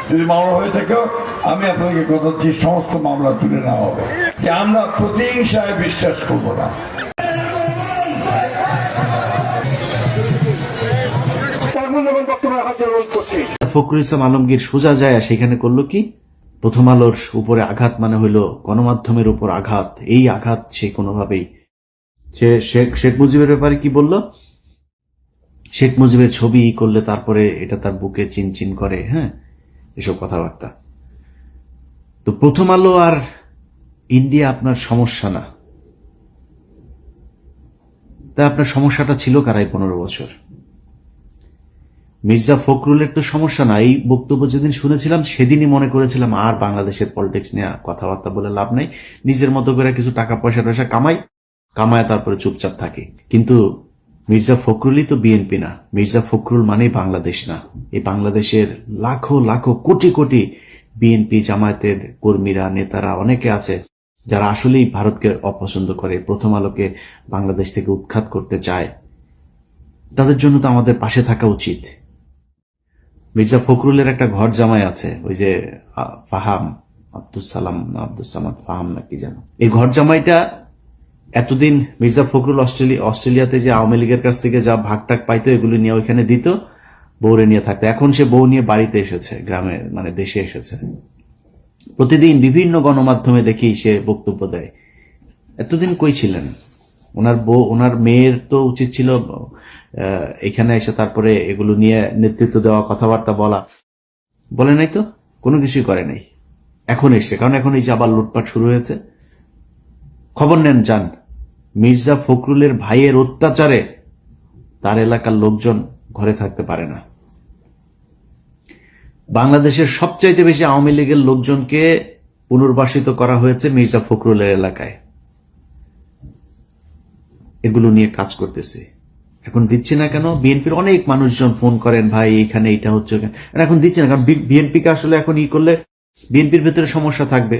যদি মামলা হয়ে থাকে আমি আপনাদেরকে কথা দিচ্ছি সমস্ত মামলা তুলে নেওয়া হবে। যে আমরা প্রতিহিংসায় বিশ্বাস করবো না। ফখরুল ইসলাম আলমগীর সোজা যায় সেখানে করলো কি, প্রথম আলোর উপরে আঘাত মানে হইল গণমাধ্যমের উপর আঘাত। এই আঘাত সে কোনোভাবেই সে শেখ মুজিবের ব্যাপারে কি বলল, শেখ মুজিবের ছবি করলে তারপরে এটা তার বুকে চিনচিন করে, হ্যাঁ, এসব কথাবার্তা। তো প্রথম আলো আর ইন্ডিয়া আপনার সমস্যা না, তা আপনার সমস্যাটা ছিল কারাই 15 বছর। মির্জা ফখরুলের তো সমস্যা না। এই বক্তব্য যেদিন শুনেছিলাম সেদিনই মনে করেছিলাম আর বাংলাদেশের পলিটিক্স নিয়ে কথাবার্তা বলে লাভ নেই, নিজের মতো করে কিছু টাকা পয়সা কামায় তারপরে চুপচাপ থাকে। কিন্তু মির্জা ফখরুলই তো বিএনপি না, মির্জা ফখরুল মানেই বাংলাদেশ না। এই বাংলাদেশের লাখো লাখো কোটি কোটি বিএনপি জামায়াতের কর্মীরা, নেতারা অনেকে আছে যারা আসলেই ভারতকে অপছন্দ করে, প্রথম আলোকে বাংলাদেশ থেকে উৎখাত করতে চায়। তাদের জন্য তো আমাদের পাশে থাকা উচিত। মির্জা ফখরুলের একটা ঘর জামাই আছে, ওই যে ফাহাম আব্দুস সামাদ ফাহাম নাকি যেন, এই ঘর জামাইটা এতদিন মির্জা ফখরুল অস্ট্রেলিয়াতে যে আওয়ামী লীগের কাছ থেকে যা ভাগটাক পাইতো এগুলো নিয়ে ওইখানে দিত, বউরে নিয়ে থাকতো। এখন সে বউ নিয়ে বাড়িতে এসেছে, গ্রামে মানে দেশে এসেছে। প্রতিদিন বিভিন্ন গণমাধ্যমে দেখি সে বক্তব্য দেয়। এতদিন কই ছিলেন? ওনার মেয়ের তো উচিত ছিল এখানে এসে তারপরে এগুলো নিয়ে নেতৃত্ব দেওয়া, কথাবার্তা বলে নাই তো, কোনো কিছুই করে নাই। এখন এসছে, কারণ এখন এই যে আবার লুটপাট শুরু হয়েছে। খবর নেন, যান। মির্জা ফখরুলের ভাইয়ের অত্যাচারে তার এলাকার লোকজন ঘরে থাকতে পারে না। বাংলাদেশের সবচাইতে বেশি আওয়ামী লীগের লোকজনকে পুনর্বাসিত করা হয়েছে মির্জা ফখরুলের এলাকায়। এগুলো নিয়ে কাজ করতেছে। এখন দিচ্ছে না কেন? বিএনপির অনেক মানুষজন ফোন করেন, ভাই এখানে এটা হচ্ছে, এখন দিচ্ছে না কারণ বিএনপিকে আসলে এখন করলে বিএনপির ভেতরে সমস্যা থাকবে,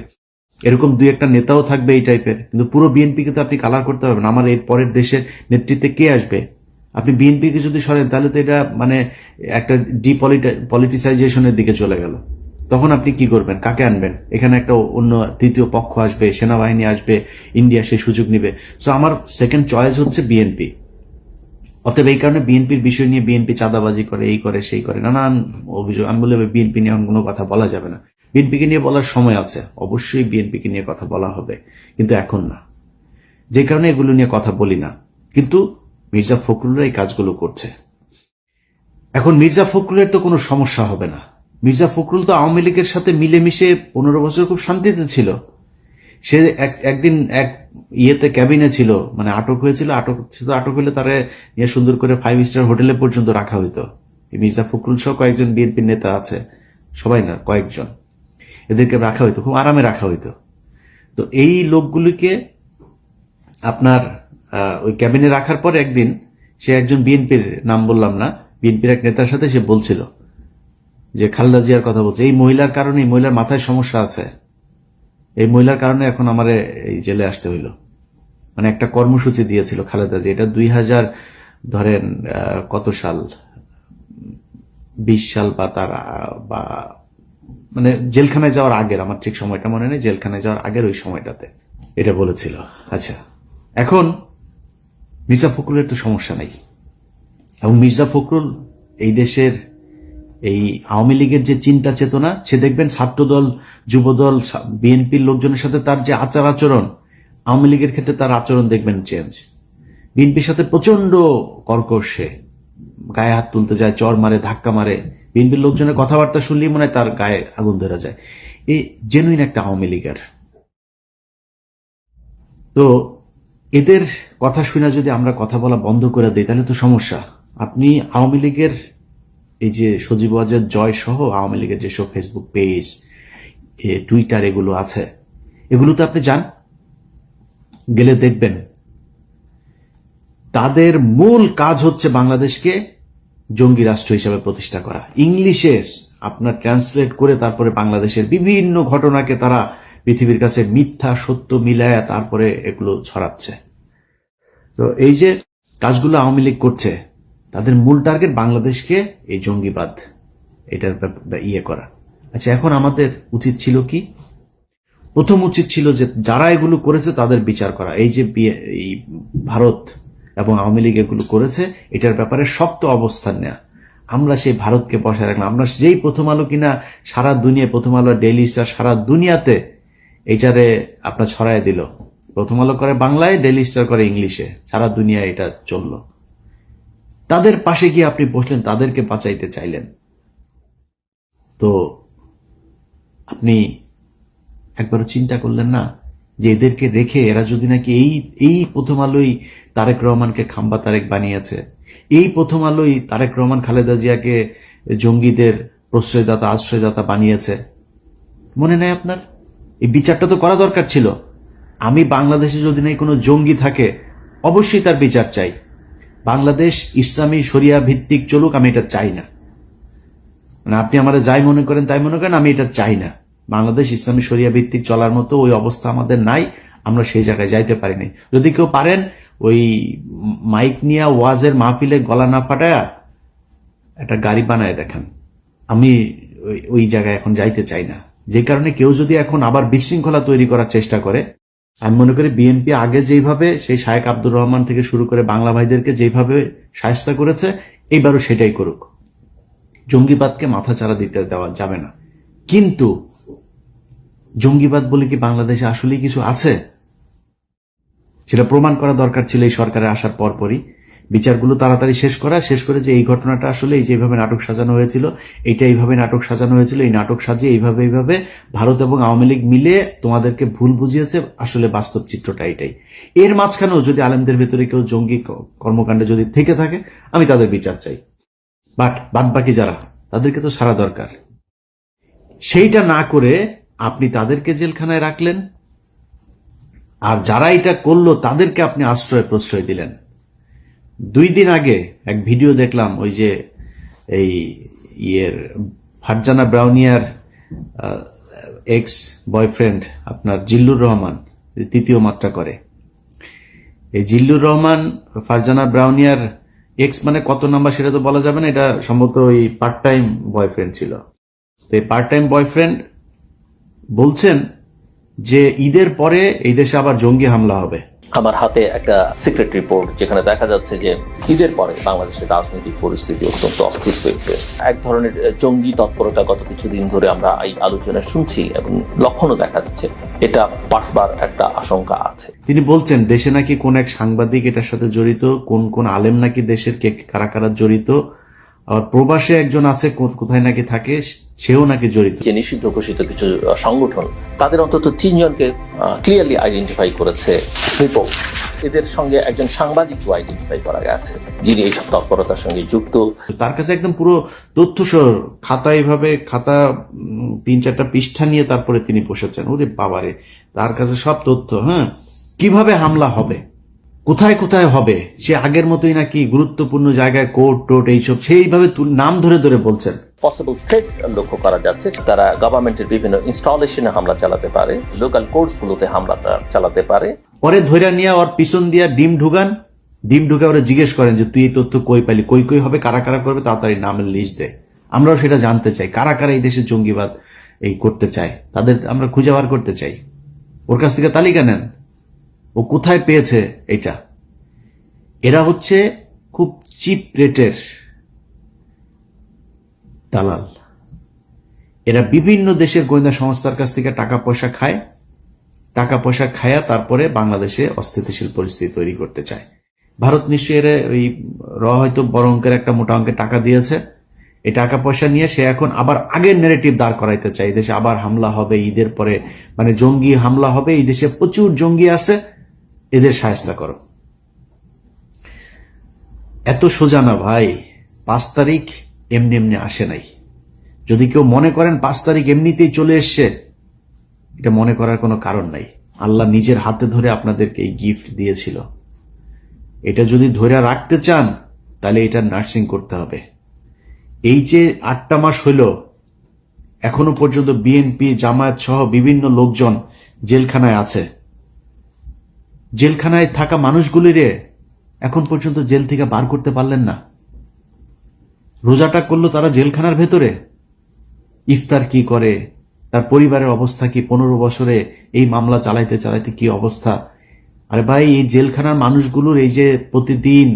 এরকম দুই একটা নেতাও থাকবে এই টাইপের, কিন্তু পুরো বিএনপিকে তো আপনি কালার করতে পারবেন। আমার এর পরের দেশের নেতৃত্বে কে আসবে? আপনি বিএনপিকে যদি সরেন তাহলে তো এটা মানে একটা ডিপলিটিসাইজেশনের দিকে চলে গেল। তখন আপনি কি করবেন? কাকে আনবেন? এখানে একটা অন্য তৃতীয় পক্ষ আসবে, সেনাবাহিনী আসবে, ইন্ডিয়া সেই সুযোগ নিবে। সো আমার সেকেন্ড চয়েস হচ্ছে বিএনপি। অতএব এই কারণে বিএনপির বিষয় নিয়ে বিএনপি চাঁদাবাজি করে, এই করে সেই করে, নানান অভিযোগ। আমি বলে বিএনপি নিয়ে কোনো কথা বলা যাবে না। বিএনপিকে নিয়ে বলার সময় আছে, অবশ্যই বিএনপিকে নিয়ে কথা বলা হবে, কিন্তু এখন না। যে কারণে এগুলো নিয়ে কথা বলি না। কিন্তু মির্জা ফখরুলরা এই কাজগুলো করছে। এখন মির্জা ফখরুলের তো কোনো সমস্যা হবে না। মির্জা ফখরুল তো আওয়ামী লীগের সাথে মিলেমিশে 15 বছর খুব শান্তিতে ছিল। সে একদিন এক ইয়েতে ক্যাবিনে ছিল, মানে আটক হয়েছিল, আটক হলে তারে নিয়ে সুন্দর করে 5 স্টার হোটেলে পর্যন্ত রাখা হইতো। মির্জা ফখরুল সহ কয়েকজন বিএনপির নেতা আছে, সবাই না, কয়েকজন, এদেরকে রাখা হইতো, খুব আরামে রাখা হইতো। তো এই লোকগুলিকে আপনার ওই ক্যাবিনে রাখার পর একদিন সে একজন বিএনপির, নাম বললাম না, বিএনপির এক নেতার সাথে সে বলছিল যে খালেদা জিয়ার কথা বলছে, এই মহিলার কারণে, এই মহিলার মাথায় সমস্যা আছে, এই মহিলার কারণে এখন আমার এই জেলে আসতে হইল। মানে একটা কর্মসূচি দিয়েছিল খালেদা জি, এটা 2000 ধরেন কত সাল, 20 সাল বা মানে জেলখানায় যাওয়ার আগের, আমার ঠিক সময়টা মনে নেই, জেলখানায় যাওয়ার আগের ওই সময়টাতে এটা বলেছিল। আচ্ছা, এখন মির্জা ফখরুলের তো সমস্যা নেই, এবং মির্জা ফখরুল এই দেশের এই আওয়ামী লীগের যে চিন্তা চেতনা, সে দেখবেন ছাত্রদল, যুবদল, বিএনপির লোকজনের সাথে তার যে আচরণ, আওয়ামী লীগের ক্ষেত্রে তার আচরণ দেখবেন চেঞ্জ। বিএনপির সাথে প্রচন্ড কর্কশ, সে গায়ে হাত তুলতে যায়, চর মারে, ধাক্কা মারে। বিএনপির লোকজনের কথাবার্তা শুনলেই মনে হয় তার গায়ে আগুন ধরে যায়। এই জেনুইন একটা আওয়ামী লীগের। তো এদের কথা শুনে যদি আমরা কথা বলা বন্ধ করে দিই তাহলে তো সমস্যা। আপনি আওয়ামী লীগের এই যে সজীব ওয়াজেদ জয় সহ আওয়ামী লীগের যেসব ফেসবুক পেজ, টুইটার এগুলো আছে, এগুলোতে আপনি যান, গেলে দেখবেন তাদের মূল কাজ হচ্ছে বাংলাদেশকে জঙ্গি রাষ্ট্র হিসাবে প্রতিষ্ঠা করা। ইংলিশে আপনার ট্রান্সলেট করে তারপরে বাংলাদেশের বিভিন্ন ঘটনাকে তারা পৃথিবীর কাছে মিথ্যা সত্য মিলায়া তারপরে এগুলো ছড়াচ্ছে। তো এই যে কাজগুলো আওয়ামী লীগ করছে, তাদের মূল টার্গেট বাংলাদেশকে এই জঙ্গিবাদ এটার ইয়ে করা। আচ্ছা, এখন আমাদের উচিত ছিল কি? প্রথম উচিত ছিল যে যারা এগুলো করেছে তাদের বিচার করা। এই যে এই ভারত এবং আওয়ামী লীগ এগুলো করেছে, এটার ব্যাপারে শক্ত অবস্থান নেওয়া। আমরা সেই ভারতকে বসায় রাখলাম। আমরা যেই প্রথম আলো কিনা সারা দুনিয়া, প্রথম আলো, ডেইলি স্টার সারা দুনিয়াতে এইটারে আপনার ছড়ায় দিল। প্রথম আলো করে বাংলায়, ডেইলি স্টার করে ইংলিশে, সারা দুনিয়া এটা চলল। তাদের পাশে গিয়ে আপনি বসলেন, তাদেরকে বাঁচাইতে চাইলেন। তো আপনি একবারও চিন্তা করলেন না যে এদেরকে রেখে এরা যদি নাকি এই প্রথম আলোই তারেক রহমানকে খাম্বা তারেক বানিয়েছে, এই প্রথম আলোই তারেক রহমান খালেদা জিয়াকে জঙ্গিদের প্রশ্রয়দাতা, আশ্রয়দাতা বানিয়েছে। মনে নেই আপনার? এই বিচারটা তো করা দরকার ছিল। আমি বাংলাদেশে যদি নাই কোনো জঙ্গি থাকে, অবশ্যই তার বিচার চাই। বাংলাদেশ ইসলামী শরিয়া ভিত্তিক চলুক, আমি এটা চাই না। মানে আপনি আমাদের যাই মনে করেন তাই মনে করেন, আমি এটা চাই না। বাংলাদেশ ইসলামী শরিয়া ভিত্তিক চলার মতো ওই অবস্থা আমাদের নাই, আমরা সেই জায়গায় যাইতে পারিনি। যদি কেউ পারেন ওই মাইক নিয়ে ওয়াজের মাহফিলে গলা না ফাটায়া একটা গাড়ি বানায় দেখান। আমি ওই জায়গায় এখন যাইতে চাই না। যে কারণে কেউ যদি এখন আবার বিশৃঙ্খলা তৈরি করার চেষ্টা করে, আমি মনে করি বিএনপি আগে যেইভাবে সেই শায়েখ আব্দুর রহমান থেকে শুরু করে বাংলা ভাইদেরকে যেভাবে শায়েস্তা করেছে, এইবারও সেটাই করুক। জঙ্গিবাদকে মাথাচাড়া দিতে দেওয়া যাবে না। কিন্তু জঙ্গিবাদ বলে কি বাংলাদেশে আসলেই কিছু আছে? সেটা প্রমাণ করা দরকার ছিল এই সরকারের আসার পরপরই। বিচারগুলো তাড়াতাড়ি শেষ করে যে এই ঘটনাটা আসলে এই যেভাবে নাটক সাজানো হয়েছিল, এইটা এইভাবে নাটক সাজানো হয়েছিল, এই নাটক সাজিয়ে এইভাবে ভারত এবং আওয়ামী লীগ মিলে তোমাদেরকে ভুল বুঝিয়েছে, আসলে বাস্তব চিত্রটা এটাই। এর মাঝখানেও যদি আলেমদের ভেতরে কেউ জঙ্গি কর্মকাণ্ডে যদি থেকে থাকে, আমি তাদের বিচার চাই। বাট বাদ বাকি যারা, তাদেরকে তো সারা দরকার। সেইটা না করে আপনি তাদেরকে জেলখানায় রাখলেন, আর যারা এটা করলো তাদেরকে আপনি আশ্রয় প্রশ্রয় দিলেন। 2 দিন আগে এক ভিডিও দেখলাম, ওই যে এই ফারজানা ব্রাউনিয়ার এক্স বয়ফ্রেন্ড আপনার জিল্লুর রহমান 3য় মাত্রা করে। এই জিল্লুর রহমান ফারজানা ব্রাউনিয়ার এক্স মানে কত নাম্বার সেটা তো বলা যাবে না, এটা সম্ভবত ওই পার্ট টাইম বয়ফ্রেন্ড ছিল। তো এই পার্ট টাইম বয়ফ্রেন্ড বলছেন যে ঈদের পরে এই দেশে আবার জঙ্গি হামলা হবে। আমার হাতে একটা সিক্রেট রিপোর্ট, যেখানে দেখা যাচ্ছে যে ঈদের পরে বাংলাদেশের রাজনৈতিক পরিস্থিতি অত্যন্ত অস্থির হয়েছে। এক ধরনের জঙ্গি তৎপরতা গত কিছুদিন ধরে আমরা এই আলোচনা শুনছি এবং লক্ষণও দেখা যাচ্ছে। এটা পাঠবার একটা আশঙ্কা আছে। তিনি বলছেন দেশে নাকি কোন এক সাংবাদিক এটার সাথে জড়িত, কোন আলেম নাকি দেশের কে কারা কারা জড়িত, আর প্রবাসে একজন আছে কোথায় নাকি থাকে, সেও নাকি জড়িত। যে নিষিদ্ধ ঘোষিত কিছু সংগঠন, তাদের অন্তত 3 জনকে ক্লিয়ারলি আইডেন্টিফাই করেছে রিপোর্ট। এদের সঙ্গে একজন সাংবাদিকও আইডেন্টিফাই করা গেছে যিনি এইসব তৎপরতার সঙ্গে যুক্ত। তার কাছে একদম পুরো তথ্য খাতা, এইভাবে খাতা 3-4টা পৃষ্ঠা নিয়ে তারপরে তিনি বসেছেন। ওরে বাবারে, তার কাছে সব তথ্য। হ্যাঁ, কিভাবে হামলা হবে, কোথায় কোথায় হবে, সে আগের মতোই নাকি গুরুত্বপূর্ণ জায়গায় কোর্ট টোট এইসব সেইভাবে নাম ধরে ধরে বলছেন। পসিবল থ্রেট লক্ষ্য করা যাচ্ছে। তারা গভর্নমেন্টের বিভিন্ন ইনস্টলেশনে হামলা চালাতে পারে, লোকাল কোর্টসগুলোতে হামলা চালাতে পারে। পরে ধৈর্য নিয়ে ওর পিছন দিয়া ডিম ঢুকে ওরা জিজ্ঞেস করেন যে তুই এই তথ্য কই পাইলি, কই হবে, কারা কারা করবে, তাড়াতাড়ি নামের লিস্ট দেয়। আমরাও সেটা জানতে চাই, কারা কারা এই দেশে জঙ্গিবাদ এই করতে চায়, তাদের আমরা খুঁজে বার করতে চাই। ওর কাছ থেকে তালিকা নেন, ও কোথায় পেয়েছে এটা। এরা হচ্ছে খুব চিপ রেটের দালাল। এরা বিভিন্ন দেশের গোয়েন্দা সংস্থার কাছ থেকে টাকা পয়সা খায়া তারপরে বাংলাদেশে অস্থিতিশীল পরিস্থিতি তৈরি করতে চায়। ভারত নিশ্চয়ই এর ওই হয়তো বড় অঙ্কের একটা মোটা অঙ্কের টাকা দিয়েছে। এই টাকা পয়সা নিয়ে সে এখন আবার আগের নেগেটিভ দাঁড় করাইতে চায়। দেশে আবার হামলা হবে ঈদের পরে, মানে জঙ্গি হামলা হবে, এই দেশে প্রচুর জঙ্গি আছে, এদের সাহায্য করো। এত সোজা না ভাই। 5 তারিখ এমনি এমনি আসে নাই। যদি কেউ মনে করেন 5 তারিখ এমনিতেই চলে এসছে, এটা মনে করার কোনো কারণ নাই। আল্লাহ নিজের হাতে ধরে আপনাদেরকে এই গিফট দিয়েছিল। এটা যদি ধরে রাখতে চান তাহলে এটা নার্সিং করতে হবে। এই যে 8টা মাস হইল, এখনো পর্যন্ত বিএনপি জামায়াত সহ বিভিন্ন লোকজন জেলখানায় আছে। জেলখানায় থাকা মানুষগুলিরে এখন পর্যন্ত জেল থেকে বার করতে পারলেন না। রোজাটা করলো তারা জেলখানার ভেতরে। ইফতার কি করে, তার পরিবারের অবস্থা কি, 15 বছরে এই মামলা চালাইতে চালাইতে কি অবস্থা। আরে ভাই, এই জেলখানার মানুষগুলোর এই যে প্রতিদিন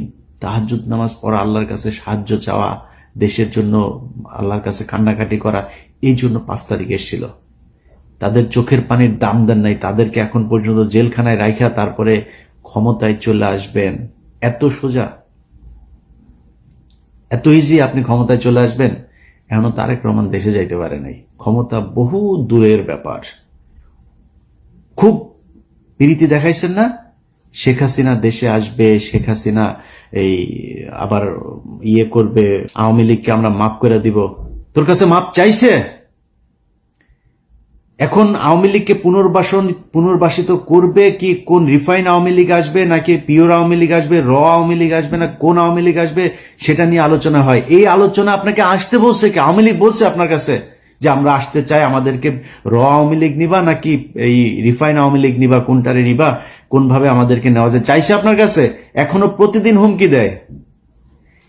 তাহাজ্জুদ নামাজ পড়া, আল্লাহর কাছে সাহায্য চাওয়া, দেশের জন্য আল্লাহর কাছে কান্নাকাটি করা, এই জন্য 5 তারিখ এসেছিল। তাদের চোখের পানির দাম দেন নাই, তাদেরকে এখন পর্যন্ত জেলখানায় রাখা তারপরে ক্ষমতায় চলে আসবেন। এত সোজা, এত ইজি আপনি ক্ষমতায় চলে আসবেন। এখনো তারেক রহমান দেশে যাইতে পারে নাই। ক্ষমতা বহু দূরের ব্যাপার। খুব প্রীতি দেখাইছেন না, শেখ হাসিনা দেশে আসবে, শেখ হাসিনা এই আবার ইয়ে করবে, আওয়ামী লীগকে আমরা মাফ করে দিব। তোর কাছে মাপ চাইছে? এখন আওয়ামী লীগকে পুনর্বাসিত করবে কি? কোন রিফাইন আওয়ামী লীগ আসবে, নাকি পিওর আওয়ামী লীগ আসবে, র আওয়ামী লীগ আসবে, না কোন আওয়ামী লীগ আসবে, সেটা নিয়ে আলোচনা হয়। এই আলোচনা আপনাকে আসতে বলছে কি? আওয়ামী লীগ বলছে আপনার কাছে যে আমরা আসতে চাই, আমাদেরকে র আওয়ামী লীগ নিবা নাকি এই রিফাইন আওয়ামী লীগ নিবা, কোনটারে নিবা, কোন ভাবে আমাদেরকে নেওয়া যায়, চাইছে আপনার কাছে? এখনো প্রতিদিন হুমকি দেয়,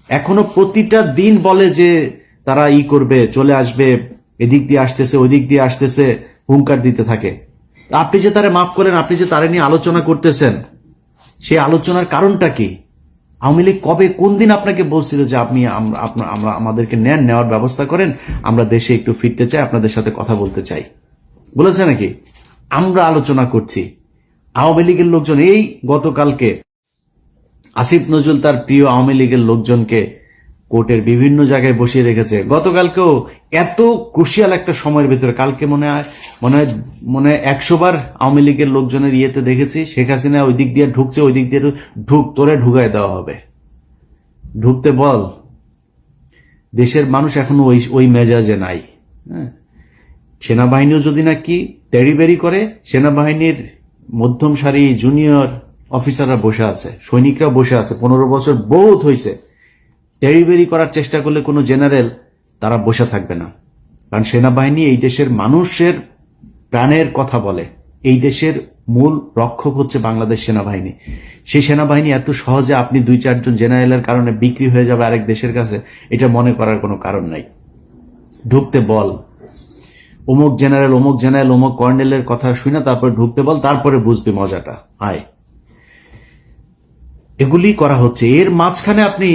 এখনো প্রতিটা দিন বলে যে তারা করবে, চলে আসবে, এদিক দিয়ে আসতেছে, ওই দিক দিয়ে আসতেছে, হুঙ্কার দিতে থাকে। আপনি যে তারে মাফ করেন, আপনি যে তারে নিয়ে আলোচনা করতেছেন, সেই আলোচনার কারণটা কি? আওয়ামী লীগ কবে, কোন দিন আপনাকে বলছিল যে আপনি আমরা আমাদেরকে নেওয়ার ব্যবস্থা করেন, আমরা দেশে একটু ফিরতে চাই, আপনাদের সাথে কথা বলতে চাই, বলেছে নাকি? আমরা আলোচনা করছি। আওয়ামী লীগের লোকজন এই গতকালকে আসিফ নজরুল তার প্রিয় আওয়ামী লীগের লোকজনকে কোর্টের বিভিন্ন জায়গায় বসিয়ে রেখেছে। গতকালকেও এত ক্রুশিয়াল একটা সময়ের ভিতরে, কালকে মনে হয় 100 বার আওয়ামী লীগের লোকজনের ইয়েতে দেখেছি শেখ হাসিনা ওই দিক দিয়ে ঢুকছে, ওই দিক দিয়ে তোরে ঢুকায় দেওয়া হবে, ঢুকতে বল। দেশের মানুষ এখনো ওই মেজাজে নাই। হ্যাঁ, সেনাবাহিনীও যদি নাকি তেড়িবেড়ি করে, সেনাবাহিনীর মধ্যম সারি জুনিয়র অফিসাররা বসে আছে, সৈনিকরা বসে আছে, 15 বছর বহুত হয়েছে। তেড়িবেড়ি করার চেষ্টা করলে কোনো জেনারেল তারা বসে থাকবে না, কারণ সেনাবাহিনী এই দেশের মানুষের প্রাণের কথা বলে। এই দেশের মূল রক্ষক হচ্ছে বাংলাদেশ সেনাবাহিনী। সেই সেনাবাহিনী এত সহজে আপনি 2-4 জন জেনারেলের কারণে বিক্রি হয়ে যাবে আরেক দেশের কাছে, এটা মনে করার কোনো কারণ নাই। ঢুকতে বল, অমুক জেনারেল অমুক কর্নেলের কথা শুনে তারপর ঢুকতে বল, তারপরে বুঝবি মজাটা। আয়, এগুলি করা হচ্ছে। এর মাঝখানে আপনি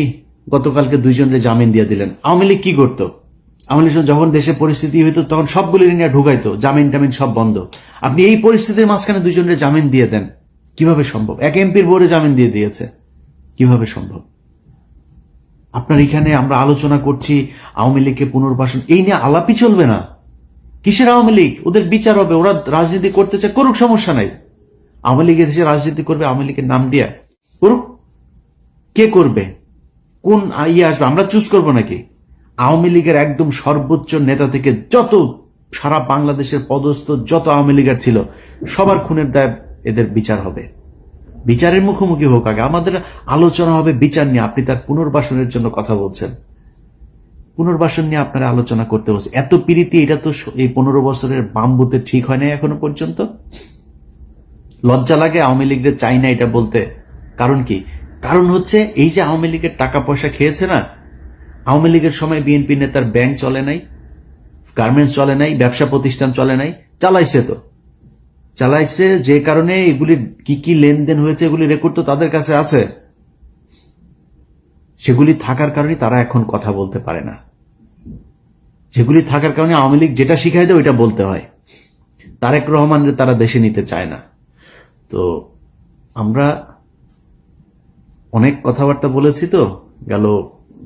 গতকালকে 2 জনের জামিন দিয়ে দিলেন। আওয়ামী লীগ কি করতো? আওয়ামী লীগ যখন দেশে পরিস্থিতি হইতো তখন সবগুলি নিয়ে ঢুকাইতো, জামিন টামিন সব বন্ধ। আপনি এই পরিস্থিতির মাঝখানে 2 জনের জামিন দিয়ে দেন, কিভাবে সম্ভব? এক এমপির বোর্ডে জামিন দিয়ে দিয়েছে, কিভাবে সম্ভব? আপনার এখানে আমরা আলোচনা করছি আওয়ামী লীগকে পুনর্বাসন, এই নিয়ে আলাপই চলবে না। কিসের আওয়ামী লীগ? ওদের বিচার হবে, ওরা রাজনীতি করতে চায়, করুক, সমস্যা নাই। আওয়ামী লীগ দেশে রাজনীতি করবে, আওয়ামী লীগের নাম দিয়ে করুক। কে করবে? কোন আসবে? আমরা চুজ করবো নাকি? আওয়ামী লীগের একদম সর্বোচ্চ নেতা থেকে যত সারা বাংলাদেশের পদস্থ যত আওয়ামী লীগের ছিল, সবার খুনের দায় এদের বিচার হবে। বিচারের মুখোমুখি হোক আগে, আমাদের আলোচনা হবে বিচার নিয়ে। আপনি তার পুনর্বাসনের জন্য কথা বলছেন, পুনর্বাসন নিয়ে আপনারা আলোচনা করতে বলছে। এত প্রীতি, এটা তো এই 15 বছরের বাম বুথে ঠিক হয় নাই এখনো পর্যন্ত। লজ্জা লাগে আওয়ামী লীগের চাই না এটা বলতে। কারণ কি? কারণ হচ্ছে এই যে আওয়ামী লীগের টাকা পয়সা খেয়েছে না, আওয়ামী লীগের সময় বিএনপি নেতার ব্যাংক চলে নাই, গার্মেন্টস চলে নাই, ব্যবসা প্রতিষ্ঠান চলে নাই, চালাইছে তো চালাইছে। যে কারণে এগুলি কি কি লেনদেন হয়েছে এগুলি রেকর্ড তো তাদের কাছে আছে। সেগুলি থাকার কারণে তারা এখন কথা বলতে পারে না। সেগুলি থাকার কারণে আওয়ামী লীগ যেটা শিখাই দেয় ওইটা বলতে হয়। তারেক রহমানের তারা দেশে নিতে চায় না। তো আমরা অনেক কথাবার্তা বলেছি তো গেল,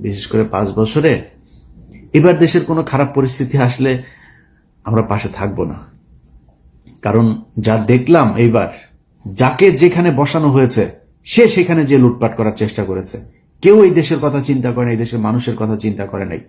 বিশেষ করে 5 বছরে। এবার দেশের কোনো খারাপ পরিস্থিতি আসলে আমরা পাশে থাকবো না। কারণ যা দেখলাম এইবার, যাকে যেখানে বসানো হয়েছে সে সেখানে যে লুটপাট করার চেষ্টা করেছে। কেউ এই দেশের কথা চিন্তা করে না, এই দেশের মানুষের কথা চিন্তা করে নাই।